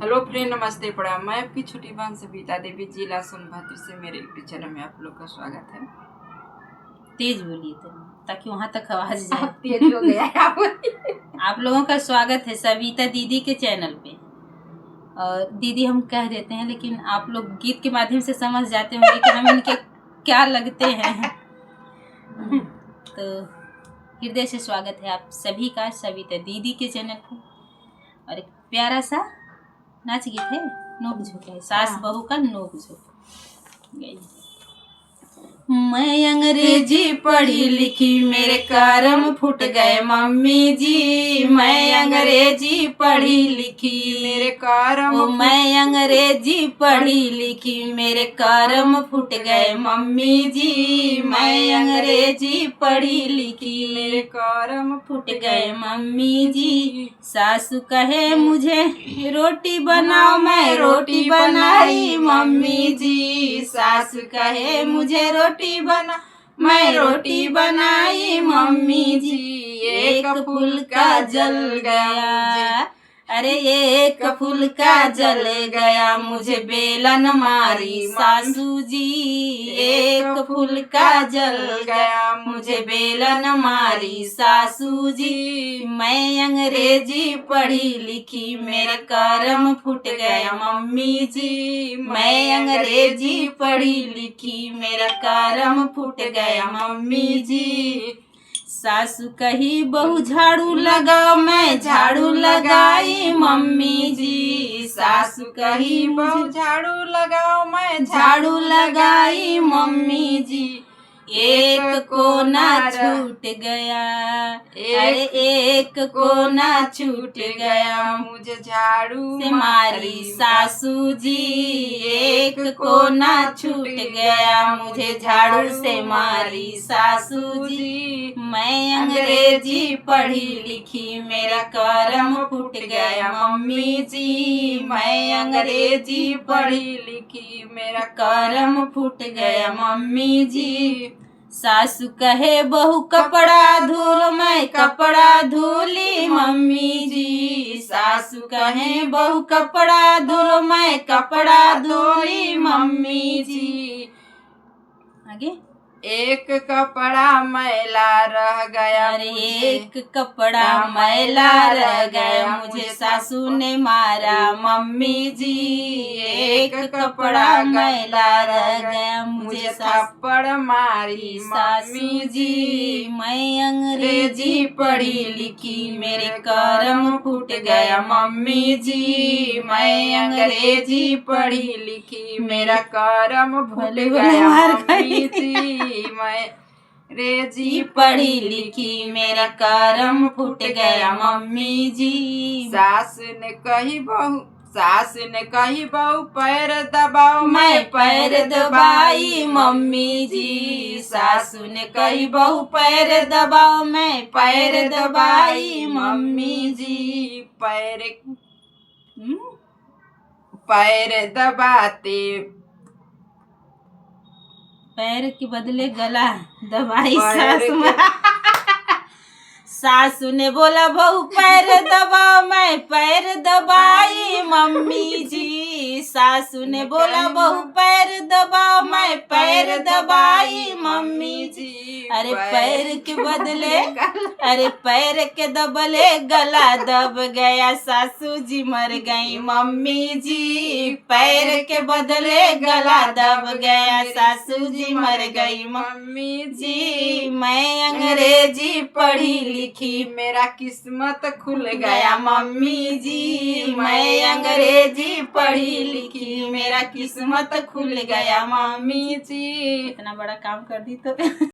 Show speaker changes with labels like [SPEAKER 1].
[SPEAKER 1] Hello friend, नमस्ते प्रणाम। मैं आपकी छोटी बहन सविता देवी, जिला सोनभद्र से। मेरे यूट्यूब चैनल में आप लोग का स्वागत है।
[SPEAKER 2] तेज बोलिए ताकि वहाँ तक आवाज जाए।
[SPEAKER 1] तेज हो गया है
[SPEAKER 2] आप लोगों का स्वागत है सविता दीदी के चैनल पे। और दीदी हम कह देते हैं, लेकिन आप लोग गीत के माध्यम से समझ जाते होंगे कि हम इनके क्या लगते हैं। तो हृदय से स्वागत है आप सभी का सविता दीदी के चैनल पे। और एक प्यारा सा नाच गीत है, नोक झोंक है, सास बहू का नोक झोंक। मैं अंग्रेजी पढ़ी लिखी मेरे कर्म फूट गए मम्मी जी। मैं अंग्रेजी पढ़ी लिखी
[SPEAKER 1] मेरे कर्म
[SPEAKER 2] मैं अंग्रेजी पढ़ी लिखी मेरे कर्म फूट गए मम्मी जी। मैं अंग्रेजी पढ़ी लिखी
[SPEAKER 1] मेरे कर्म
[SPEAKER 2] फूट गए मम्मी जी। सासू कहे मुझे रोटी बनाओ, मैं रोटी बनाई मम्मी जी। सासू कहे मुझे रोटी बना, मैं रोटी बनाई मम्मी जी। एक फुल्का जल गया, अरे एक फुल्का जल गया, मुझे बेलन मारी सासू जी। एक फुल्का जल गया, मुझे बेलन मारी सासू जी। मैं अंग्रेजी पढ़ी लिखी मेरे कर्म फूट गया मम्मी जी। मैं अंग्रेजी पढ़ी लिखी मेरा कर्म फूट गया मम्मी जी। सासू कही बहू झाड़ू लगाओ, मैं झाड़ू लगाई मम्मी जी। सासू कही
[SPEAKER 1] बहू झाड़ू लगाओ, मैं
[SPEAKER 2] झाड़ू लगाई मम्मी जी। एक कोना छूट गया, अरे एक कोना छूट गया,
[SPEAKER 1] मुझे झाड़ू
[SPEAKER 2] से मारी सासू जी। एक कोना छूट गया, मुझे झाड़ू से मारी सासू जी। मैं अंग्रेजी पढ़ी लिखी मेरा कर्म फूट गया मम्मी जी। मैं अंग्रेजी पढ़ी लिखी मेरा कर्म फूट गया मम्मी जी। सासू कहे बहू कपड़ा धुलो, मैं कपड़ा धुली मम्मी जी। सासू कहे बहू कपड़ा धुलो, मैं कपड़ा धुली मम्मी जी। आगे
[SPEAKER 1] एक कपड़ा मैला रह गया,
[SPEAKER 2] अरे एक कपड़ा मैला रह गया, मुझे सासू ने मारा मम्मी जी। एक कपड़ा मैला रह गया, मुझे
[SPEAKER 1] थप्पड़ मारी
[SPEAKER 2] सासू जी। मैं अंग्रेजी पढ़ी लिखी मेरे कर्म फूट गया मम्मी जी। मैं अंग्रेजी पढ़ी लिखी मेरा कर्म फूट गया मम्मी जी।
[SPEAKER 1] मैं अंग्रेजी
[SPEAKER 2] पढ़ी लिखी मेरा कर्म फूट गया मम्मी जी।
[SPEAKER 1] सास ने कही बहू पैर दबाओ, मैं पैर दबाई मम्मी जी। सासू ने कही बहू पैर दबाओ, मैं पैर दबाई मम्मी जी। पैर दबाते
[SPEAKER 2] पैर के बदले गला दबाई सासू। सासू ने बोला बहू पैर दबाओ, मैं पैर दबाई मम्मी जी। सासू ने बोला बहू पैर दबाओ, मैं पैर दबाई मम्मी जी। अरे पैर के बदले, अरे पैर के दबले गला दब गया, सासू जी मर गई मम्मी जी। पैर के बदले गला दब गया, सासू जी मर गई
[SPEAKER 1] मम्मी
[SPEAKER 2] जी। मैं अंग्रेजी पढ़ी लिखी
[SPEAKER 1] मेरा किस्मत खुल
[SPEAKER 2] गया मम्मी जी। मैं अंग्रेजी पढ़ी लिखी मेरा किस्मत खुल गया मम्मी जी। इतना बड़ा काम कर दी तो